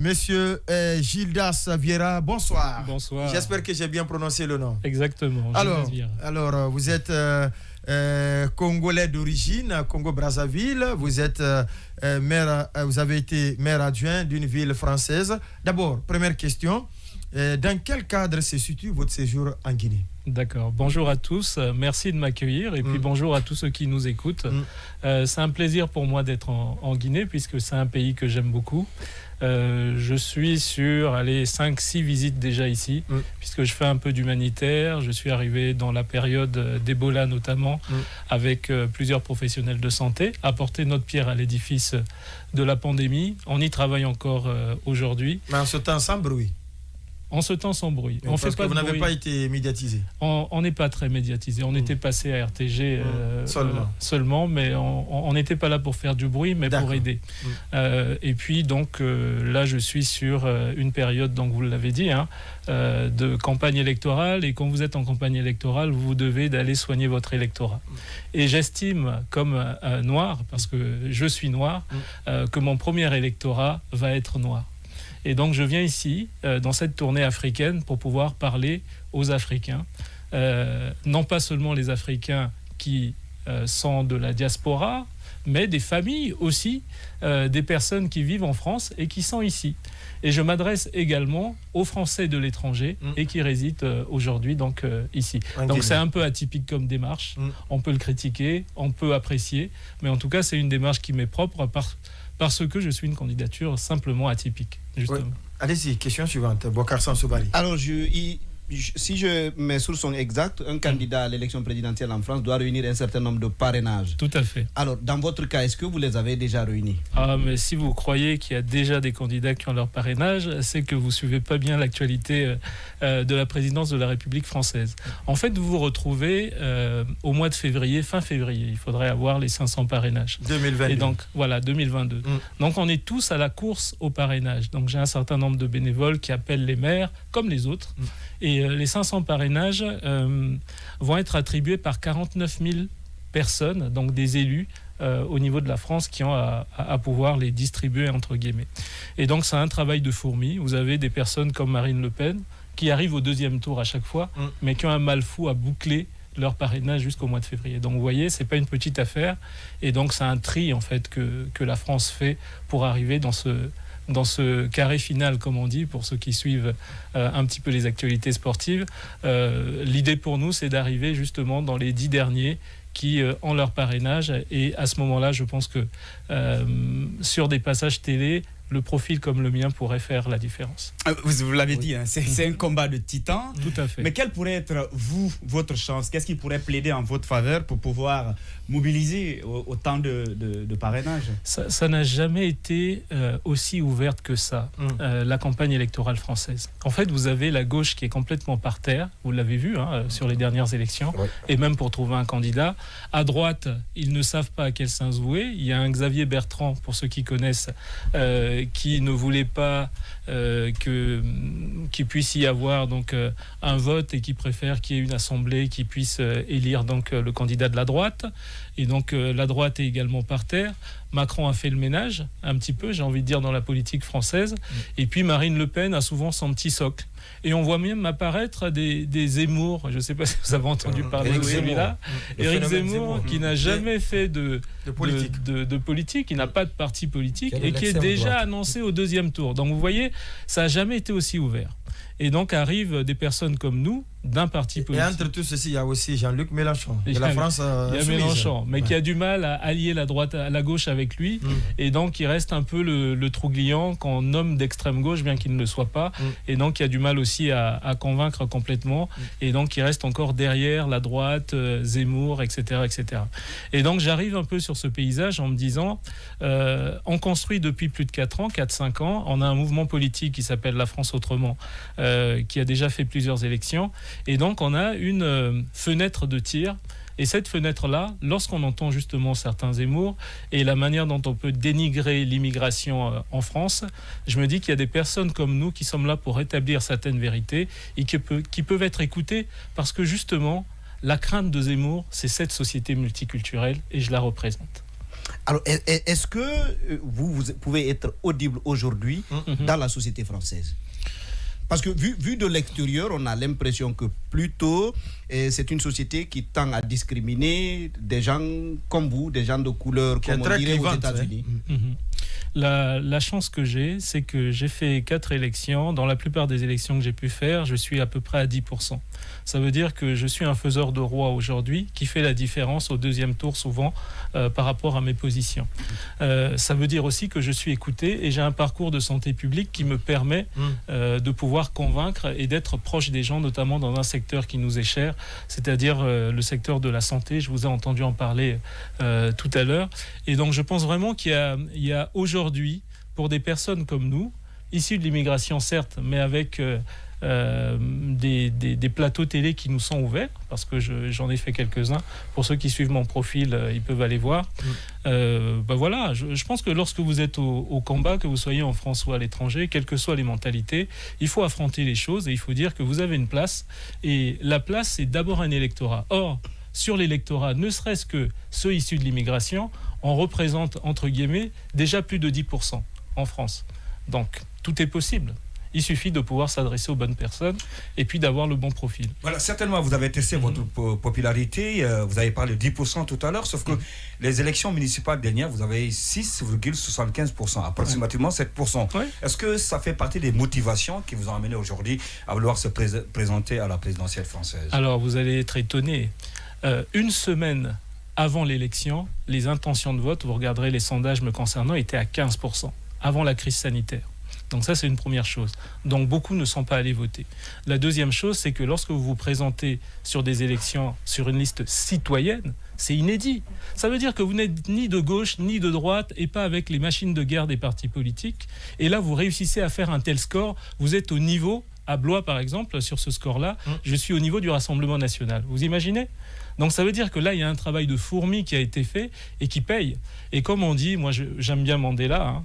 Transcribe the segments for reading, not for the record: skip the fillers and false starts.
Monsieur Gildas Vieira, bonsoir. Bonsoir. J'espère que j'ai bien prononcé le nom. Exactement. Alors, vous êtes congolais d'origine, Congo-Brazzaville. Vous êtes maire, vous avez été maire adjoint d'une ville française. D'abord, première question. Dans quel cadre se situe votre séjour en Guinée? D'accord. Bonjour à tous. Merci de m'accueillir. Et puis bonjour à tous ceux qui nous écoutent. C'est un plaisir pour moi d'être en Guinée puisque c'est un pays que j'aime beaucoup. Je suis sur 5-6 visites déjà ici, puisque je fais un peu d'humanitaire. Je suis arrivé dans la période d'Ebola notamment, avec plusieurs professionnels de santé, apporter notre pierre à l'édifice de la pandémie. On y travaille encore aujourd'hui. Mais en ce temps sans bruit. En ce temps sans bruit. On fait pas vous n'avez pas été médiatisé. On n'est pas très médiatisé. On était passé à RTG seulement, mais on n'était pas là pour faire du bruit, mais pour aider. Et puis donc là, je suis sur une période, donc vous l'avez dit, de campagne électorale. Et quand vous êtes en campagne électorale, vous devez d'aller soigner votre électorat. Et j'estime, comme noir, parce que je suis noir, que mon premier électorat va être noir. Et donc je viens ici, dans cette tournée africaine, pour pouvoir parler aux Africains. Non pas seulement les Africains qui sont de la diaspora, mais des familles aussi, des personnes qui vivent en France et qui sont ici. Et je m'adresse également aux Français de l'étranger et qui résident aujourd'hui donc, ici. Donc c'est un peu atypique comme démarche. On peut le critiquer, on peut apprécier, mais en tout cas c'est une démarche qui m'est propre parce que je suis une candidature simplement atypique. Justement. Oui. Allez-y, question suivante. Bokar Sansoubari. Alors, si mes sources sont exactes, un candidat à l'élection présidentielle en France doit réunir un certain nombre de parrainages. Tout à fait. Alors, dans votre cas, est-ce que vous les avez déjà réunis? Mais si vous croyez qu'il y a déjà des candidats qui ont leur parrainage, c'est que vous ne suivez pas bien l'actualité de la présidence de la République française. En fait, vous vous retrouvez au mois de février, fin février. Il faudrait avoir les 500 parrainages. 2022. Et donc, voilà, 2022. Donc, on est tous à la course au parrainage. Donc, j'ai un certain nombre de bénévoles qui appellent les maires, comme les autres. Et les 500 parrainages vont être attribués par 49 000 personnes, donc des élus au niveau de la France qui ont à pouvoir les distribuer entre guillemets. Et donc c'est un travail de fourmi. Vous avez des personnes comme Marine Le Pen qui arrivent au deuxième tour à chaque fois, mais qui ont un mal fou à boucler leur parrainage jusqu'au mois de février. Donc vous voyez, c'est pas une petite affaire. Et donc c'est un tri en fait que la France fait pour arriver dans ce carré final, comme on dit, pour ceux qui suivent un petit peu les actualités sportives. L'idée pour nous, c'est d'arriver justement dans les 10 derniers qui ont leur parrainage. Et à ce moment-là, je pense que sur des passages télé, le profil comme le mien pourrait faire la différence. Vous l'avez dit, hein, c'est un combat de titans. Tout à fait. Mais quelle pourrait être, votre chance? Qu'est-ce qui pourrait plaider en votre faveur pour pouvoir mobiliser autant de parrainages? Ça n'a jamais été aussi ouverte que ça, la campagne électorale française. En fait, vous avez la gauche qui est complètement par terre, vous l'avez vu sur les dernières élections, et même pour trouver un candidat. À droite, ils ne savent pas à quel sens vouer. Il y a un Xavier Bertrand, pour ceux qui connaissent, qui ne voulait pas qu'il puisse y avoir donc, un vote et qui préfère qu'il y ait une assemblée qui puisse élire donc, le candidat de la droite. Et donc la droite est également par terre. Macron a fait le ménage, un petit peu, j'ai envie de dire, dans la politique française. Et puis Marine Le Pen a souvent son petit socle. Et on voit même apparaître des Zemmour, je ne sais pas si vous avez entendu parler de celui-là, Éric Zemmour, qui n'a jamais fait de politique, qui n'a pas de parti politique et qui est déjà annoncé au deuxième tour. Donc vous voyez, ça n'a jamais été aussi ouvert. Et donc arrivent des personnes comme nous, d'un parti politique. Et entre tous ceci, il y a aussi Jean-Luc Mélenchon, de la France il y a Mélenchon, mais qui a du mal à allier la droite à la gauche avec lui. Et donc il reste un peu le trougliant qu'on nomme d'extrême gauche, bien qu'il ne le soit pas. Et donc il a du mal aussi à convaincre complètement. Et donc il reste encore derrière la droite, Zemmour, etc., etc. Et donc j'arrive un peu sur ce paysage en me disant, on construit depuis plus de 4-5 ans, on a un mouvement politique qui s'appelle La France Autrement, qui a déjà fait plusieurs élections. Et donc, on a une fenêtre de tir. Et cette fenêtre-là, lorsqu'on entend justement certains Zemmour et la manière dont on peut dénigrer l'immigration en France, je me dis qu'il y a des personnes comme nous qui sommes là pour rétablir certaines vérités et qui peuvent être écoutées parce que justement, la crainte de Zemmour, c'est cette société multiculturelle et je la représente. Alors, est-ce que vous pouvez être audible aujourd'hui dans la société française? Parce que vu de l'extérieur, on a l'impression que plutôt c'est une société qui tend à discriminer des gens comme vous, des gens de couleur, comme on dirait aux États-Unis. La chance que j'ai, c'est que j'ai fait 4 élections. Dans la plupart des élections que j'ai pu faire, je suis à peu près à 10%. Ça veut dire que je suis un faiseur de roi aujourd'hui qui fait la différence au deuxième tour souvent par rapport à mes positions. Ça veut dire aussi que je suis écouté et j'ai un parcours de santé publique qui me permet de pouvoir convaincre et d'être proche des gens, notamment dans un secteur qui nous est cher, c'est-à-dire le secteur de la santé. Je vous ai entendu en parler tout à l'heure. Et donc je pense vraiment qu'il y a aujourd'hui, pour des personnes comme nous, issus de l'immigration certes, mais avec des plateaux télé qui nous sont ouverts, parce que j'en ai fait quelques-uns. Pour ceux qui suivent mon profil, ils peuvent aller voir. Voilà, je pense que lorsque vous êtes au combat, que vous soyez en France ou à l'étranger, quelles que soient les mentalités, il faut affronter les choses et il faut dire que vous avez une place. Et la place, c'est d'abord un électorat. Or, sur l'électorat, ne serait-ce que ceux issus de l'immigration, on représente, entre guillemets, déjà plus de 10% en France. Donc, tout est possible. Il suffit de pouvoir s'adresser aux bonnes personnes et puis d'avoir le bon profil. Voilà, certainement, vous avez testé votre popularité. Vous avez parlé de 10% tout à l'heure, sauf que les élections municipales dernières, vous avez 6,75%, approximativement 7%. Oui. Est-ce que ça fait partie des motivations qui vous ont amené aujourd'hui à vouloir se présenter à la présidentielle française? Alors, vous allez être étonné. Une semaine avant l'élection, les intentions de vote, vous regarderez les sondages me concernant, étaient à 15%, avant la crise sanitaire. Donc ça, c'est une première chose. Donc beaucoup ne sont pas allés voter. La deuxième chose, c'est que lorsque vous vous présentez sur des élections, sur une liste citoyenne, c'est inédit. Ça veut dire que vous n'êtes ni de gauche, ni de droite, et pas avec les machines de guerre des partis politiques. Et là, vous réussissez à faire un tel score. Vous êtes au niveau, à Blois par exemple, sur ce score-là, je suis au niveau du Rassemblement national. Vous imaginez ? Donc ça veut dire que là, il y a un travail de fourmi qui a été fait et qui paye. Et comme on dit, moi j'aime bien Mandela,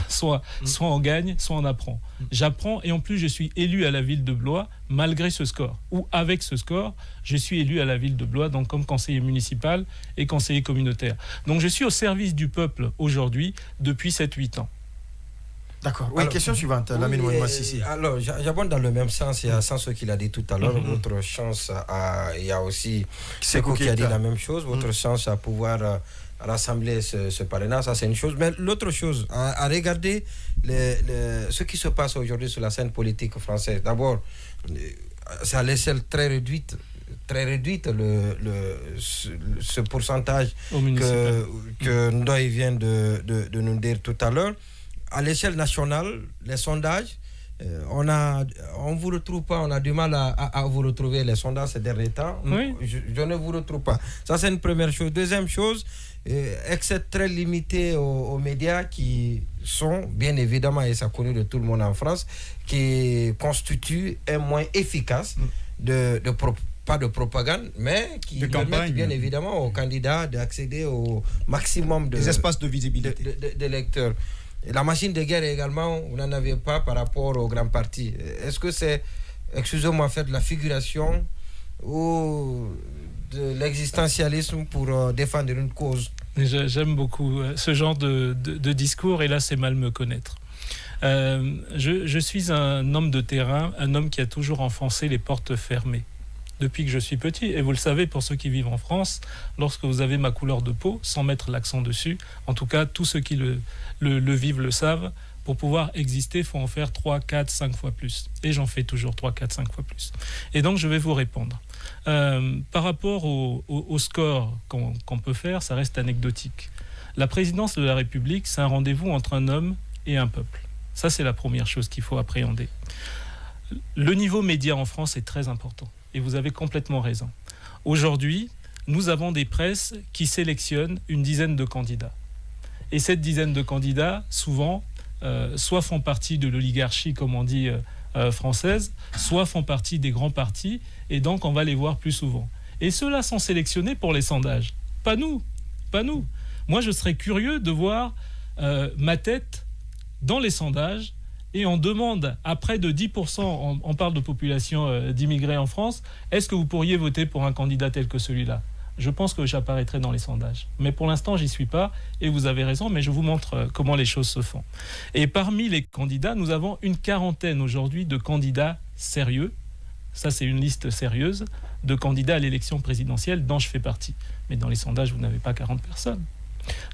soit on gagne, soit on apprend. J'apprends et en plus je suis élu à la ville de Blois malgré ce score. Ou avec ce score, je suis élu à la ville de Blois, donc comme conseiller municipal et conseiller communautaire. Donc je suis au service du peuple aujourd'hui depuis 7-8 ans. D'accord. Oui, alors, question suivante. Alors, j'abonde dans le même sens. Il y a ce qu'il a dit tout à l'heure. Votre chance, il y a aussi Sekou qui a dit la même chose. Votre chance à pouvoir rassembler ce parrainage, ça c'est une chose. Mais l'autre chose, à regarder ce qui se passe aujourd'hui sur la scène politique française. D'abord, c'est à l'échelle très réduite ce pourcentage que Ndoye vient de nous dire tout à l'heure. À l'échelle nationale, les sondages, on ne vous retrouve pas, on a du mal à vous retrouver les sondages ces derniers temps. Oui. Je ne vous retrouve pas. Ça, c'est une première chose. Deuxième chose, accès très limité aux médias qui sont, bien évidemment, et ça connu de tout le monde en France, qui constituent un moyen efficace pas de propagande, mais qui permettent bien évidemment aux candidats d'accéder au maximum des espaces de visibilité de lecteurs. Et la machine de guerre également, vous n'en avez pas par rapport aux grands partis. Est-ce que c'est, excusez-moi, faire de la figuration ou de l'existentialisme pour défendre une cause? J'aime beaucoup ce genre de discours, et là c'est mal me connaître. Je suis un homme de terrain, un homme qui a toujours enfoncé les portes fermées depuis que je suis petit. Et vous le savez, pour ceux qui vivent en France, lorsque vous avez ma couleur de peau, sans mettre l'accent dessus, en tout cas, tous ceux qui le vivent le savent, pour pouvoir exister, il faut en faire 3, 4, 5 fois plus. Et j'en fais toujours 3, 4, 5 fois plus. Et donc, je vais vous répondre. Par rapport au score qu'on peut faire, ça reste anecdotique. La présidence de la République, c'est un rendez-vous entre un homme et un peuple. Ça, c'est la première chose qu'il faut appréhender. Le niveau média en France est très important. Et vous avez complètement raison. Aujourd'hui, nous avons des presses qui sélectionnent une dizaine de candidats. Et cette dizaine de candidats, souvent, soit font partie de l'oligarchie, comme on dit, française, soit font partie des grands partis, et donc on va les voir plus souvent. Et ceux-là sont sélectionnés pour les sondages. Pas nous. Moi, je serais curieux de voir ma tête dans les sondages. Et on demande à près de 10%, on parle de population d'immigrés en France, est-ce que vous pourriez voter pour un candidat tel que celui-là ? je pense que j'apparaîtrai dans les sondages. Mais pour l'instant, j'y suis pas, et vous avez raison, mais je vous montre comment les choses se font. Et parmi les candidats, nous avons une quarantaine aujourd'hui de candidats sérieux. Ça, c'est une liste sérieuse de candidats à l'élection présidentielle dont je fais partie. Mais dans les sondages, vous n'avez pas 40 personnes.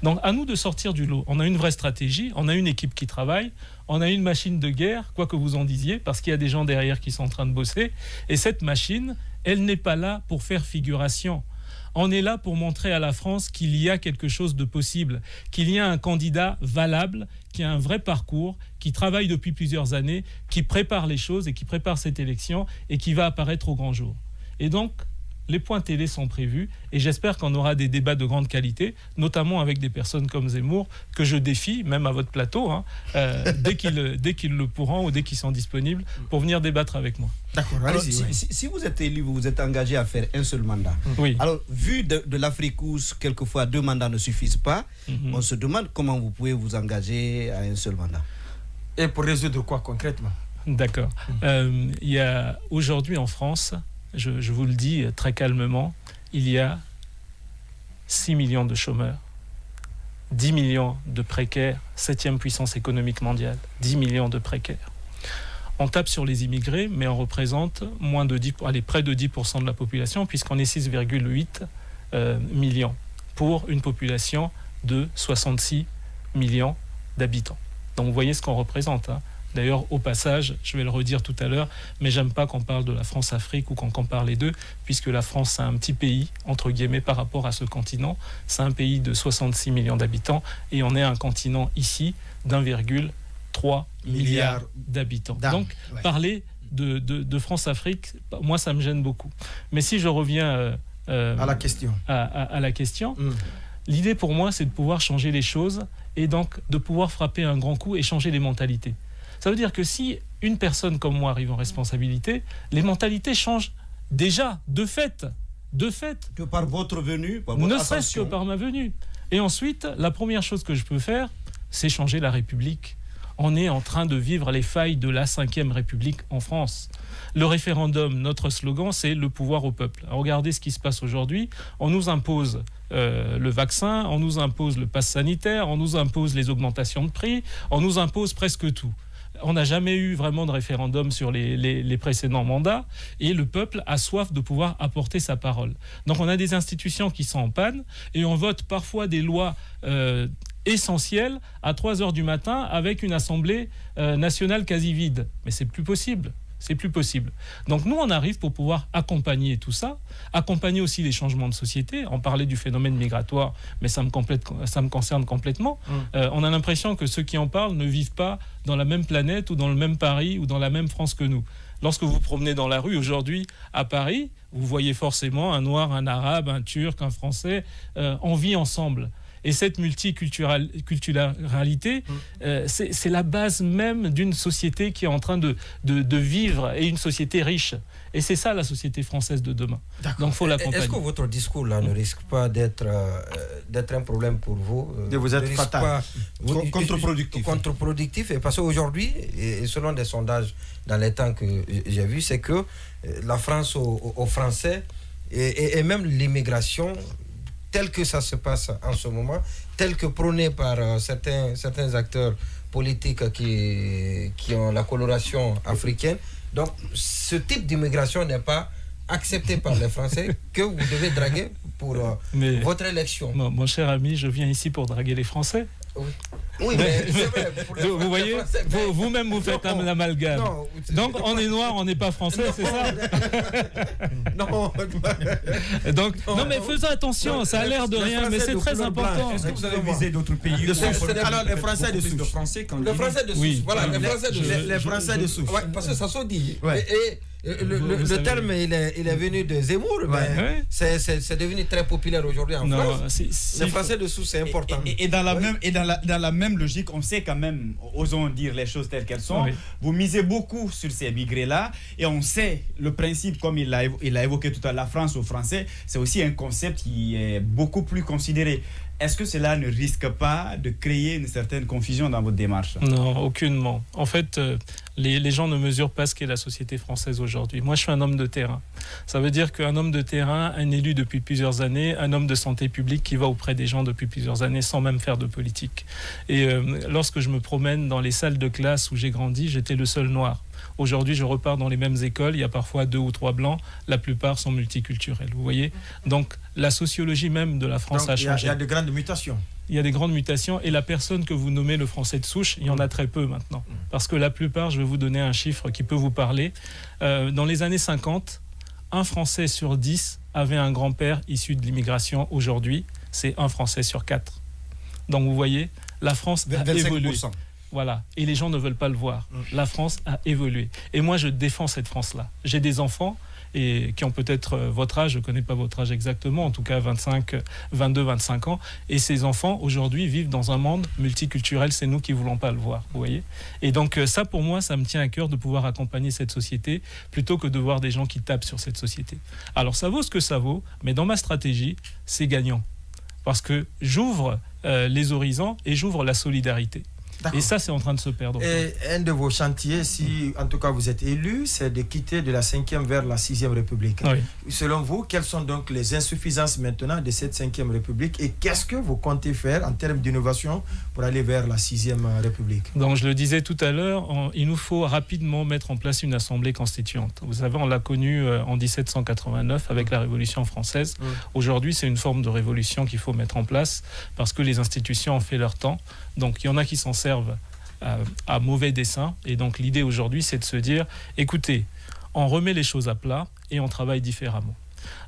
Donc, à nous de sortir du lot. On a une vraie stratégie, on a une équipe qui travaille, on a une machine de guerre, quoi que vous en disiez, parce qu'il y a des gens derrière qui sont en train de bosser. Et cette machine, elle n'est pas là pour faire figuration. On est là pour montrer à la France qu'il y a quelque chose de possible, qu'il y a un candidat valable, qui a un vrai parcours, qui travaille depuis plusieurs années, qui prépare les choses et qui prépare cette élection et qui va apparaître au grand jour. Et donc, les points télé sont prévus et j'espère qu'on aura des débats de grande qualité, notamment avec des personnes comme Zemmour, que je défie, même à votre plateau, dès qu'ils le pourront ou dès qu'ils sont disponibles, pour venir débattre avec moi. D'accord. Alors, si vous êtes élu, vous vous êtes engagé à faire un seul mandat. Oui. Alors, vu de l'Afrique où quelquefois 2 mandats ne suffisent pas, on se demande comment vous pouvez vous engager à un seul mandat. Et pour résoudre quoi concrètement? D'accord. Il y a aujourd'hui en France, je vous le dis très calmement, il y a 6 millions de chômeurs, 10 millions de précaires, 7e puissance économique mondiale, 10 millions de précaires. On tape sur les immigrés, mais on représente près de 10% de la population, puisqu'on est 6,8 millions, pour une population de 66 millions d'habitants. Donc vous voyez ce qu'on représente, hein. D'ailleurs, au passage, je vais le redire tout à l'heure, mais j'aime pas qu'on parle de la France-Afrique ou qu'on compare les deux, puisque la France, c'est un petit pays, entre guillemets, par rapport à ce continent. C'est un pays de 66 millions d'habitants et on est un continent ici d'1,3 milliard d'habitants. Donc, parler de France-Afrique, moi, ça me gêne beaucoup. Mais si je reviens à la question, l'idée pour moi, c'est de pouvoir changer les choses et donc de pouvoir frapper un grand coup et changer les mentalités. Ça veut dire que si une personne comme moi arrive en responsabilité, les mentalités changent déjà, de fait. Que par votre venue, par votre ne ascension. serait-ce que par ma venue. Et ensuite, la première chose que je peux faire, c'est changer la République. On est en train de vivre les failles de la 5e République en France. Le référendum, notre slogan, c'est le pouvoir au peuple. Alors, regardez ce qui se passe aujourd'hui. On nous impose le vaccin, on nous impose le pass sanitaire, on nous impose les augmentations de prix, on nous impose presque tout. On n'a jamais eu vraiment de référendum sur les précédents mandats et le peuple a soif de pouvoir apporter sa parole. Donc on a des institutions qui sont en panne et on vote parfois des lois essentielles à 3h du matin avec une assemblée nationale quasi vide. Mais c'est plus possible. C'est plus possible. Donc nous, on arrive pour pouvoir accompagner tout ça, accompagner aussi les changements de société. On parlait du phénomène migratoire, mais ça me concerne complètement. On a l'impression que ceux qui en parlent ne vivent pas dans la même planète ou dans le même Paris ou dans la même France que nous. Lorsque vous promenez dans la rue aujourd'hui à Paris, vous voyez forcément un Noir, un Arabe, un Turc, un Français. On vit ensemble. Et cette multiculturalité, c'est la base même d'une société qui est en train de vivre et une société riche. Et c'est ça la société française de demain. Donc il faut l'accompagner. Est-ce que votre discours là ne risque pas d'être un problème pour vous, de vous être fatal, contre-productif? Et parce qu'aujourd'hui, et selon des sondages dans les temps que j'ai vus, c'est que la France aux Français et même l'immigration, tel que ça se passe en ce moment, tel que prôné par certains acteurs politiques qui ont la coloration africaine. Donc, ce type d'immigration n'est pas accepté par les Français que vous devez draguer pour votre élection. Mon cher ami, je viens ici pour draguer les Français. Oui, mais c'est vrai. Vous voyez, vous-même vous faites un amalgame. Donc on est noir, on n'est pas français, c'est ça? Non. Donc non, mais faisons attention, ça a l'air de rien, mais c'est très important. Est-ce que vous avez visé d'autres pays? Alors les Français de souche. Les Français de souche. Voilà, les Français de souche. Parce que ça se dit. Le terme, il est venu de Zemmour, mais c'est devenu très populaire aujourd'hui en France. Les Français de souche, c'est important. Et dans la même logique, on sait quand même, osons dire les choses telles qu'elles sont, vous misez beaucoup sur ces migrés-là, et on sait le principe, comme il l'a évoqué tout à l'heure, la France aux Français, c'est aussi un concept qui est beaucoup plus considéré. est-ce que cela ne risque pas de créer une certaine confusion dans votre démarche? Non, aucunement. En fait, les gens ne mesurent pas ce qu'est la société française aujourd'hui. Moi, je suis un homme de terrain. Ça veut dire qu'un homme de terrain, un élu depuis plusieurs années, un homme de santé publique qui va auprès des gens depuis plusieurs années sans même faire de politique. Et lorsque je me promène dans les salles de classe où j'ai grandi, j'étais le seul noir. Aujourd'hui, je repars dans les mêmes écoles, il y a parfois 2 ou 3 blancs, la plupart sont multiculturels, vous voyez. Donc, la sociologie même de la France a changé. Il y a de grandes mutations. Il y a des grandes mutations et la personne que vous nommez le français de souche, il y en a très peu maintenant. Parce que la plupart, je vais vous donner un chiffre qui peut vous parler. Dans les années 50, un Français sur 10 avait un grand-père issu de l'immigration. Aujourd'hui, c'est un Français sur 4. Donc vous voyez, la France a 25%. Évolué. Voilà, et les gens ne veulent pas le voir. La France a évolué. Et moi, je défends cette France-là. J'ai des enfants et qui ont peut-être votre âge, je ne connais pas votre âge exactement, en tout cas 22, 25 ans. Et ces enfants, aujourd'hui, vivent dans un monde multiculturel. C'est nous qui ne voulons pas le voir, vous voyez. Et donc ça, pour moi, ça me tient à cœur de pouvoir accompagner cette société plutôt que de voir des gens qui tapent sur cette société. Alors ça vaut ce que ça vaut, mais dans ma stratégie, c'est gagnant. Parce que j'ouvre les horizons et j'ouvre la solidarité. Et ça, c'est en train de se perdre. Et un de vos chantiers, si en tout cas vous êtes élu, c'est de quitter de la 5e vers la 6e République. Oui. Selon vous, quelles sont donc les insuffisances maintenant de cette 5e République et qu'est-ce que vous comptez faire en termes d'innovation pour aller vers la 6e République? Donc, je le disais tout à l'heure, il nous faut rapidement mettre en place une assemblée constituante. Vous savez, on l'a connue en 1789 avec la Révolution française. Aujourd'hui, c'est une forme de révolution qu'il faut mettre en place parce que les institutions ont fait leur temps. Donc, il y en a qui s'en servent à mauvais dessein. Et donc, l'idée aujourd'hui, c'est de se dire, écoutez, on remet les choses à plat et on travaille différemment.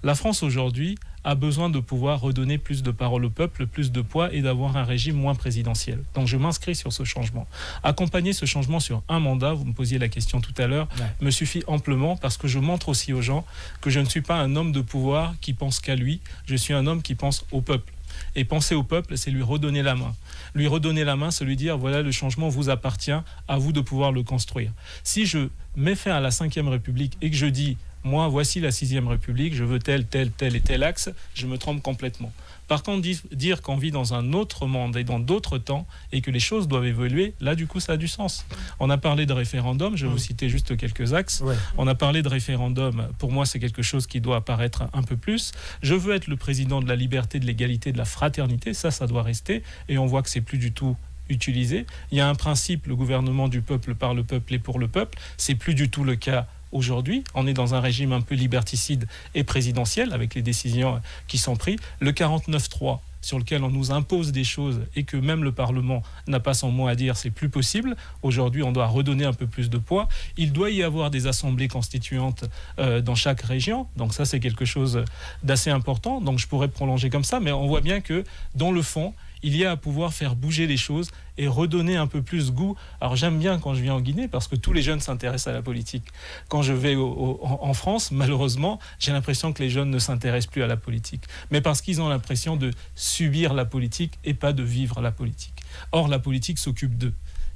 La France, aujourd'hui, a besoin de pouvoir redonner plus de parole au peuple, plus de poids et d'avoir un régime moins présidentiel. Donc, je m'inscris sur ce changement. Accompagner ce changement sur un mandat, vous me posiez la question tout à l'heure, me suffit amplement parce que je montre aussi aux gens que je ne suis pas un homme de pouvoir qui pense qu'à lui, je suis un homme qui pense au peuple. Et penser au peuple, c'est lui redonner la main. Lui redonner la main, c'est lui dire, voilà, le changement vous appartient, à vous de pouvoir le construire. Si je mets fin à la 5e République et que je dis, moi, voici la 6e République, je veux tel et tel axe, je me trompe complètement. Par contre, dire qu'on vit dans un autre monde et dans d'autres temps et que les choses doivent évoluer, là, du coup, ça a du sens. On a parlé de référendum, je vais vous citer juste quelques axes. Ouais. On a parlé de référendum, pour moi, c'est quelque chose qui doit apparaître un peu plus. Je veux être le président de la liberté, de l'égalité, de la fraternité, ça doit rester. Et on voit que c'est plus du tout utilisé. Il y a un principe, le gouvernement du peuple, par le peuple et pour le peuple. C'est plus du tout le cas aujourd'hui. On est dans un régime un peu liberticide et présidentiel avec les décisions qui sont prises. Le 49.3 sur lequel on nous impose des choses et que même le Parlement n'a pas son mot à dire, c'est plus possible. Aujourd'hui, on doit redonner un peu plus de poids. Il doit y avoir des assemblées constituantes dans chaque région. Donc ça, c'est quelque chose d'assez important. Donc je pourrais prolonger comme ça, mais on voit bien que dans le fond, il y a à pouvoir faire bouger les choses et redonner un peu plus goût. Alors j'aime bien quand je viens en Guinée parce que tous les jeunes s'intéressent à la politique. Quand je vais en France, malheureusement, j'ai l'impression que les jeunes ne s'intéressent plus à la politique. Mais parce qu'ils ont l'impression de subir la politique et pas de vivre la politique. Or, la politique s'occupe d'eux.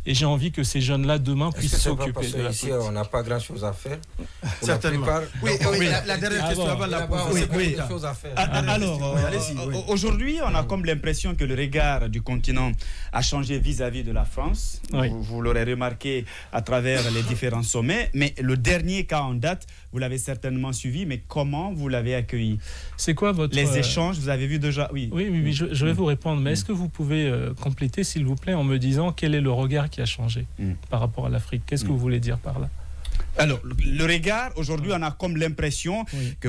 Et j'ai envie que ces jeunes-là, demain, puissent s'occuper de la politique. On n'a pas grand-chose à faire. Certainement. La dernière question avant la pause. Chose à faire. Alors, aujourd'hui, on a comme l'impression que le regard du continent a changé vis-à-vis de la France. Oui. Vous l'aurez remarqué à travers les différents sommets. Mais le dernier cas en date, vous l'avez certainement suivi. Mais comment vous l'avez accueilli? C'est quoi votre... Les échanges, vous avez vu déjà? Oui, je vais vous répondre. Mais est-ce que vous pouvez compléter, s'il vous plaît, en me disant quel est le regard qui a changé par rapport à l'Afrique? Qu'est-ce que vous voulez dire par là? Alors, le regard, aujourd'hui, on a comme l'impression que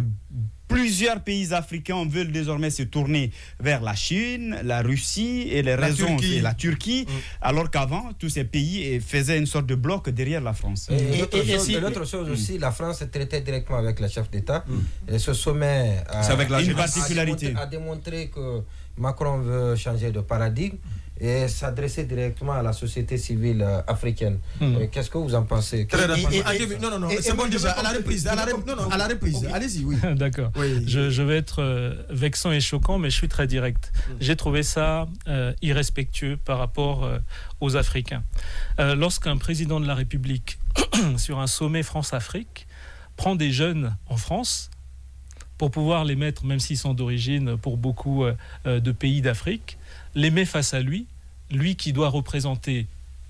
plusieurs pays africains veulent désormais se tourner vers la Chine, la Russie et les raisons, c'est la Turquie, alors qu'avant, tous ces pays faisaient une sorte de bloc derrière la France. Et l'autre chose aussi, la France traitait directement avec les chefs d'État. Et ce sommet a démontré que Macron veut changer de paradigme et s'adresser directement à la société civile africaine. Qu'est-ce que vous en pensez? Non, c'est bon déjà, à la reprise. Allez-y, oui. D'accord. Oui. Je vais être vexant et choquant, mais je suis très direct. J'ai trouvé ça irrespectueux par rapport aux Africains. Lorsqu'un président de la République, sur un sommet France-Afrique, prend des jeunes en France pour pouvoir les mettre, même s'ils sont d'origine pour beaucoup de pays d'Afrique, les met face à lui qui doit représenter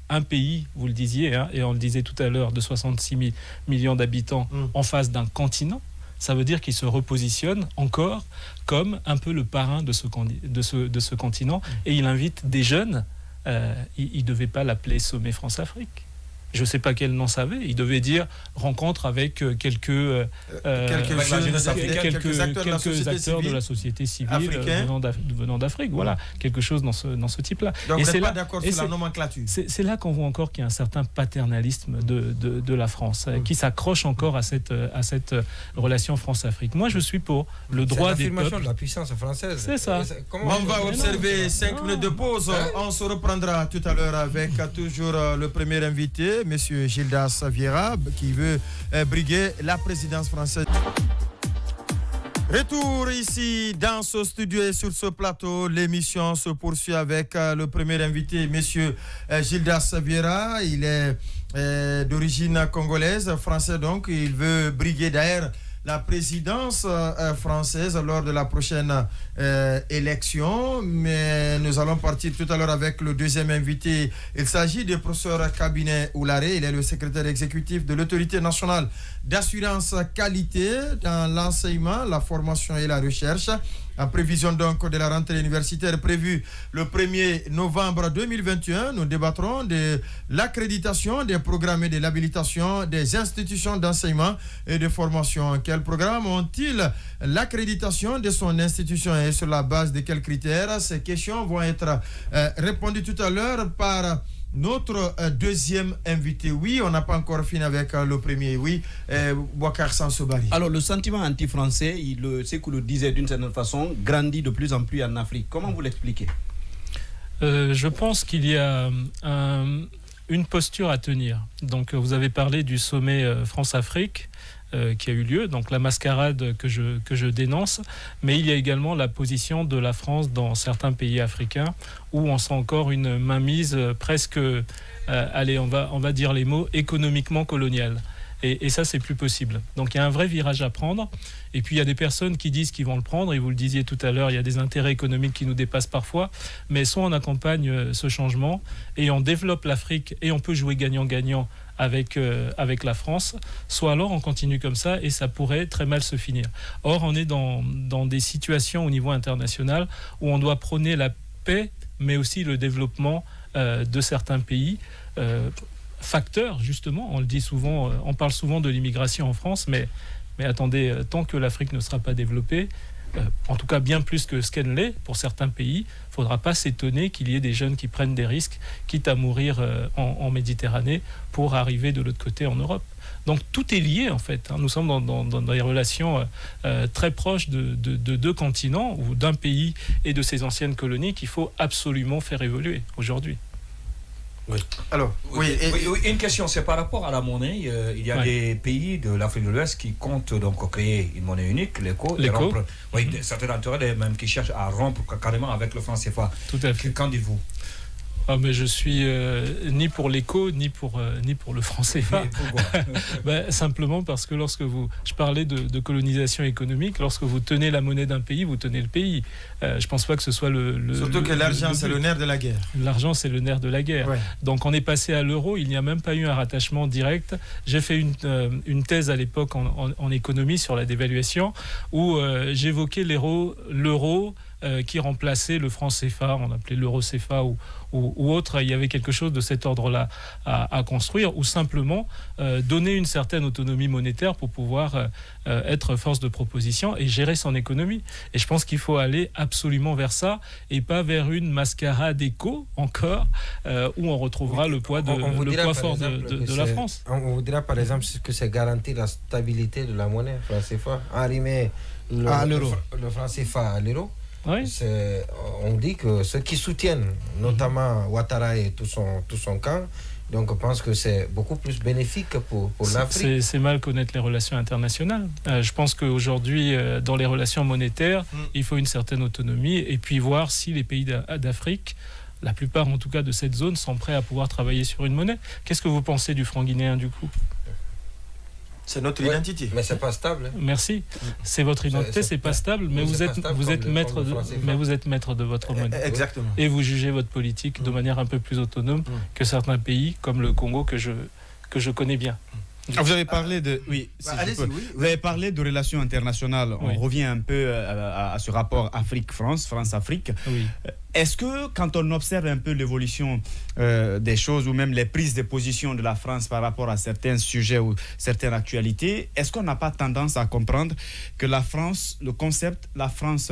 un pays, vous le disiez, hein, et on le disait tout à l'heure, de 66 millions d'habitants en face d'un continent. Ça veut dire qu'il se repositionne encore comme un peu le parrain de ce continent, et il invite des jeunes. Il ne devait pas l'appeler Sommet France-Afrique. Je ne sais pas quel nom ça avait. Il devait dire rencontre avec quelques acteurs de la société civile venant d'Afrique. Voilà, quelque chose dans ce type-là. Donc, vous n'êtes pas d'accord sur la nomenclature. C'est là qu'on voit encore qu'il y a un certain paternalisme de la France, qui s'accroche encore à cette relation France-Afrique. Moi, je suis pour le droit des peuples. De la puissance française. C'est ça. On va observer 5 minutes de pause. On se reprendra tout à l'heure avec toujours le premier invité, Monsieur Gildas Vieira, qui veut briguer la présidence française. Retour ici dans ce studio et sur ce plateau. L'émission se poursuit avec le premier invité, Monsieur Gildas Vieira. Il est d'origine congolaise, français donc. Il veut briguer d'ailleurs la présidence française lors de la prochaine élection. Mais nous allons partir tout à l'heure avec le deuxième invité. Il s'agit du professeur Kabinet Oularé. Il est le secrétaire exécutif de l'Autorité nationale d'assurance qualité dans l'enseignement, la formation et la recherche. En prévision donc de la rentrée universitaire prévue le 1er novembre 2021, nous débattrons de l'accréditation des programmes et de l'habilitation des institutions d'enseignement et de formation. Quels programmes ont-ils l'accréditation de son institution et sur la base de quels critères? Ces questions vont être répondues tout à l'heure par notre deuxième invité. Oui, on n'a pas encore fini avec le premier. Oui, Boubacar Sansobari. Alors, le sentiment anti-français, c'est que le disait d'une certaine façon, grandit de plus en plus en Afrique. Comment vous l'expliquez? Je pense qu'il y a une posture à tenir. Donc, vous avez parlé du sommet France-Afrique qui a eu lieu, donc la mascarade que je dénonce, mais il y a également la position de la France dans certains pays africains où on sent encore une mainmise presque, allez, on va dire les mots, économiquement coloniale. Et ça, c'est plus possible. Donc, il y a un vrai virage à prendre. Et puis, il y a des personnes qui disent qu'ils vont le prendre. Et vous le disiez tout à l'heure, il y a des intérêts économiques qui nous dépassent parfois. Mais soit on accompagne ce changement et on développe l'Afrique et on peut jouer gagnant-gagnant avec la France, soit alors on continue comme ça et ça pourrait très mal se finir. Or, on est dans des situations au niveau international où on doit prôner la paix, mais aussi le développement de certains pays. Facteur, justement, on le dit souvent, on parle souvent de l'immigration en France, mais attendez, tant que l'Afrique ne sera pas développée, en tout cas bien plus que ce qu'elle l'est pour certains pays, il ne faudra pas s'étonner qu'il y ait des jeunes qui prennent des risques, quitte à mourir en Méditerranée pour arriver de l'autre côté en Europe. Donc tout est lié en fait. Nous sommes dans des relations très proches de deux continents ou d'un pays et de ses anciennes colonies qu'il faut absolument faire évoluer aujourd'hui. Oui. Alors, une question, c'est par rapport à la monnaie. Il y a des pays de l'Afrique de l'Ouest qui comptent donc créer une monnaie unique, l'éco. Certains d'entre eux même qui cherchent à rompre carrément avec le franc CFA. Tout à fait. Qu'en dites-vous? Mais je suis ni pour l'éco ni pour le franc CFA. Simplement parce que je parlais de colonisation économique, lorsque vous tenez la monnaie d'un pays, vous tenez le pays. Je pense pas que ce soit surtout que l'argent c'est le nerf de la guerre. L'argent c'est le nerf de la guerre. Ouais. Donc on est passé à l'euro, il n'y a même pas eu un rattachement direct. J'ai fait une thèse à l'époque en économie sur la dévaluation où j'évoquais l'euro qui remplaçait le franc CFA, on appelait l'euro CFA ou autre. Il y avait quelque chose de cet ordre-là à construire, ou simplement donner une certaine autonomie monétaire pour pouvoir être force de proposition et gérer son économie. Et je pense qu'il faut aller absolument vers ça et pas vers une mascarade éco encore où on retrouvera le poids fort de la France. On vous dira par exemple que c'est garantir la stabilité de la monnaie franc CFA, arrimer le franc CFA à l'euro. Oui. On dit que ceux qui soutiennent, notamment Ouattara et tout son camp, donc on pense que c'est beaucoup plus bénéfique pour l'Afrique. C'est mal connaître les relations internationales. Je pense qu'aujourd'hui, dans les relations monétaires, il faut une certaine autonomie et puis voir si les pays d'Afrique, la plupart en tout cas de cette zone, sont prêts à pouvoir travailler sur une monnaie. Qu'est-ce que vous pensez du franc guinéen du coup ? C'est notre identité. Mais c'est pas stable. Merci. C'est votre identité, c'est pas stable, mais vous êtes maître de votre monnaie. Exactement. Et vous jugez votre politique de manière un peu plus autonome que certains pays comme le Congo que je connais bien. Vous avez parlé de vous avez parlé de relations internationales. On revient un peu à ce rapport Afrique-France, France-Afrique. Oui. Est-ce que quand on observe un peu l'évolution des choses ou même les prises de position de la France par rapport à certains sujets ou certaines actualités, est-ce qu'on n'a pas tendance à comprendre que la France, le concept, la France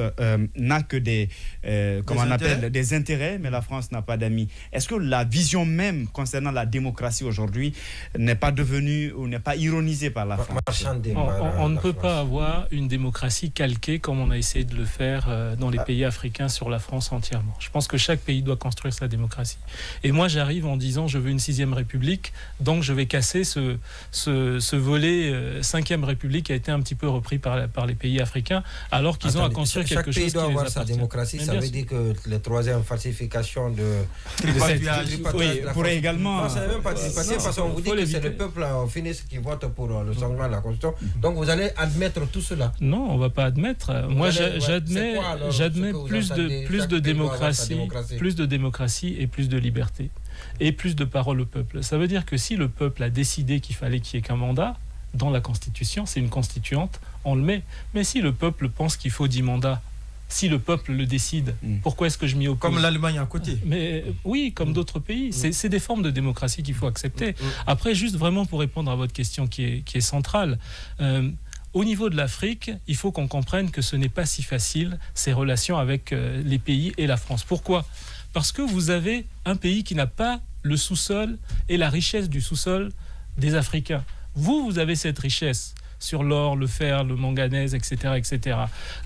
n'a que des intérêts, mais la France n'a pas d'amis. Est-ce que la vision même concernant la démocratie aujourd'hui n'est pas devenue ou n'est pas ironisée par la France? On ne peut pas avoir une démocratie calquée comme on a essayé de le faire dans les pays africains sur la France entièrement. Je pense que chaque pays doit construire sa démocratie. Et moi, j'arrive en disant je veux une 6e République, donc je vais casser ce volet 5e République qui a été un petit peu repris par les pays africains, alors qu'ils ont à construire quelque chose qui les appartient. Chaque pays doit avoir sa démocratie, ça veut dire que les 3e falsification de pourrait également... Ça ne même pas participer parce qu'on vous dit que c'est le peuple en finisse qui vote pour le changement de la Constitution. Donc vous allez admettre tout cela? Non, on ne va pas admettre. Moi, j'admets plus de démocratie, plus de démocratie et plus de liberté et plus de parole au peuple. Ça veut dire que si le peuple a décidé qu'il fallait qu'il n'y ait qu'un mandat, dans la Constitution, c'est une constituante, on le met. Mais si le peuple pense qu'il faut 10 mandats, si le peuple le décide, pourquoi est-ce que je m'y oppose? Comme l'Allemagne à côté. Mais oui, comme d'autres pays. C'est des formes de démocratie qu'il faut accepter. Après, juste vraiment pour répondre à votre question qui est centrale, au niveau de l'Afrique, il faut qu'on comprenne que ce n'est pas si facile, ces relations avec les pays et la France. Pourquoi? Parce que vous avez un pays qui n'a pas le sous-sol et la richesse du sous-sol des Africains. Vous avez cette richesse sur l'or, le fer, le manganèse, etc., etc.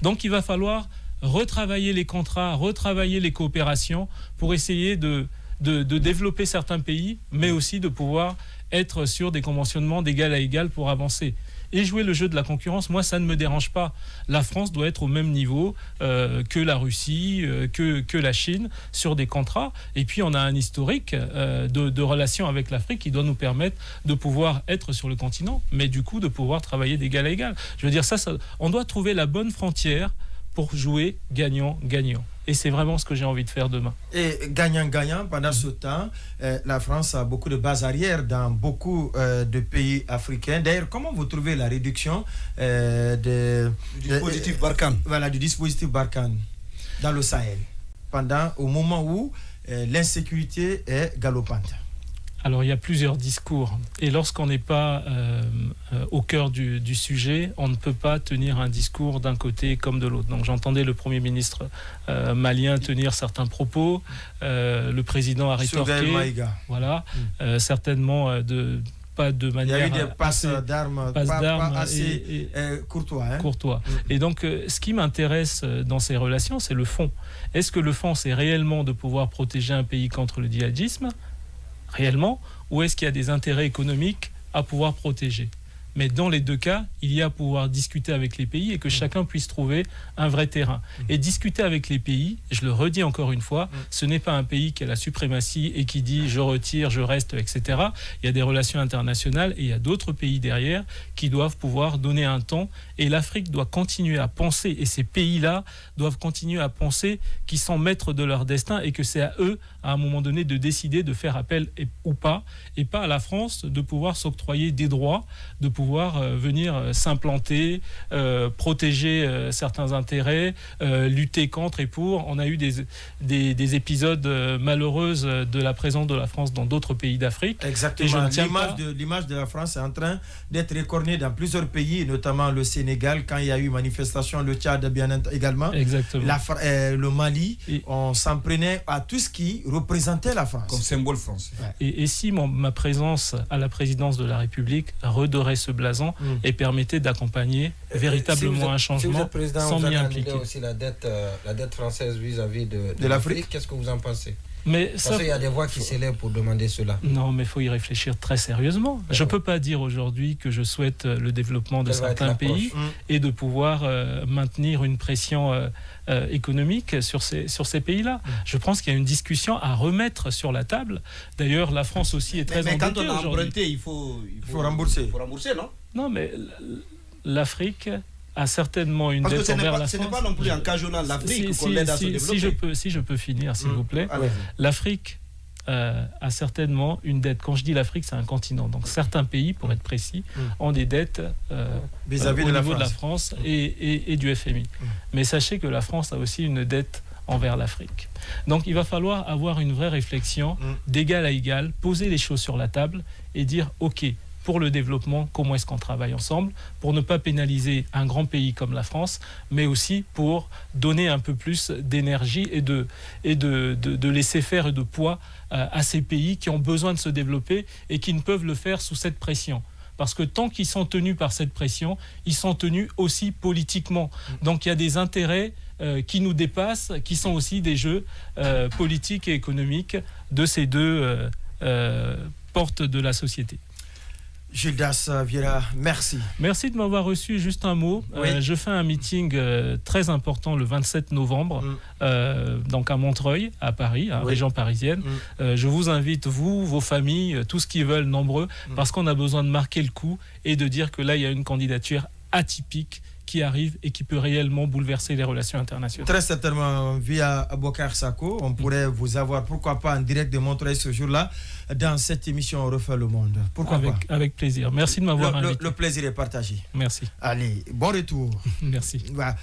Donc, il va falloir retravailler les contrats, retravailler les coopérations pour essayer de développer certains pays, mais aussi de pouvoir être sur des conventionnements d'égal à égal pour avancer. Et jouer le jeu de la concurrence, moi, ça ne me dérange pas. La France doit être au même niveau que la Russie, que la Chine, sur des contrats. Et puis, on a un historique de relations avec l'Afrique qui doit nous permettre de pouvoir être sur le continent, mais du coup, de pouvoir travailler d'égal à égal. Je veux dire, on doit trouver la bonne frontière pour jouer gagnant-gagnant. Et c'est vraiment ce que j'ai envie de faire demain. Et gagnant-gagnant, pendant ce temps, la France a beaucoup de bases arrières dans beaucoup de pays africains. D'ailleurs, comment vous trouvez la réduction du dispositif Barkhane? Voilà, du dispositif Barkhane dans le Sahel, au moment où l'insécurité est galopante? Alors, il y a plusieurs discours. Et lorsqu'on n'est pas au cœur du sujet, on ne peut pas tenir un discours d'un côté comme de l'autre. Donc, j'entendais le Premier ministre malien tenir certains propos, le président a rétorqué. Voilà, certainement pas de manière... Il y a eu des passes d'armes pas assez courtois. Et donc, ce qui m'intéresse dans ces relations, c'est le fond. Est-ce que le fond, c'est réellement de pouvoir protéger un pays contre le djihadisme réellement, ou est-ce qu'il y a des intérêts économiques à pouvoir protéger? Mais dans les deux cas, il y a à pouvoir discuter avec les pays et que chacun puisse trouver un vrai terrain. Et discuter avec les pays, je le redis encore une fois, ce n'est pas un pays qui a la suprématie et qui dit je retire, je reste, etc. Il y a des relations internationales et il y a d'autres pays derrière qui doivent pouvoir donner un ton. Et l'Afrique doit continuer à penser, et ces pays-là doivent continuer à penser qu'ils sont maîtres de leur destin et que c'est à eux, à un moment donné, de décider de faire appel ou pas, et pas à la France de pouvoir s'octroyer des droits, de pouvoir venir s'implanter, protéger certains intérêts, lutter contre et pour. On a eu des épisodes malheureux de la présence de la France dans d'autres pays d'Afrique. Exactement. L'image de la France est en train d'être écornée dans plusieurs pays, notamment le Sénégal, quand il y a eu manifestation, le Tchad bien également. Exactement. Le Mali, on s'en prenait à tout ce qui représentait la France. Comme symbole français. Et si ma présence à la présidence de la République redorait ce blason et permettait d'accompagner véritablement un changement sans m'y impliquer. Aussi la dette française vis-à-vis de l'Afrique. Qu'est-ce que vous en pensez? Parce qu'il y a des voix qui s'élèvent pour demander cela. Non, mais il faut y réfléchir très sérieusement. Je ne peux pas dire aujourd'hui que je souhaite le développement de certains pays et de pouvoir maintenir une pression économique sur ces pays-là. Je pense qu'il y a une discussion à remettre sur la table. D'ailleurs, la France aussi est très endettée aujourd'hui. Mais quand on a emprunté, il faut rembourser. Il faut rembourser, non? Non, mais l'Afrique a certainement une dette envers la France. Ce n'est pas non plus en cajolant l'Afrique qu'on l'aide à se développer. Si je peux finir, s'il vous plaît. L'Afrique a certainement une dette. Quand je dis l'Afrique, c'est un continent. Donc certains pays, pour être précis, ont des dettes vis-à-vis de la France et du FMI. Mais sachez que la France a aussi une dette envers l'Afrique. Donc il va falloir avoir une vraie réflexion d'égal à égal, poser les choses sur la table et dire OK, pour le développement, comment est-ce qu'on travaille ensemble pour ne pas pénaliser un grand pays comme la France, mais aussi pour donner un peu plus d'énergie et de laisser faire et de poids à ces pays qui ont besoin de se développer et qui ne peuvent le faire sous cette pression. Parce que tant qu'ils sont tenus par cette pression, ils sont tenus aussi politiquement. Donc il y a des intérêts qui nous dépassent, qui sont aussi des jeux politiques et économiques de ces deux portes de la société. Gildas Vieira, merci. Merci de m'avoir reçu. Juste un mot. Oui. Je fais un meeting très important le 27 novembre, donc à Montreuil, à Paris, région parisienne. Je vous invite, vous, vos familles, tous qui veulent, nombreux, parce qu'on a besoin de marquer le coup et de dire que là, il y a une candidature atypique qui arrive et qui peut réellement bouleverser les relations internationales. Très certainement, via Aboubacar Sako, on pourrait vous avoir, pourquoi pas, en direct de Montreuil ce jour-là, dans cette émission On refait le monde. Pourquoi pas? Avec plaisir. Merci de m'avoir invité. Le plaisir est partagé. Merci. Allez, bon retour. Merci. Voilà.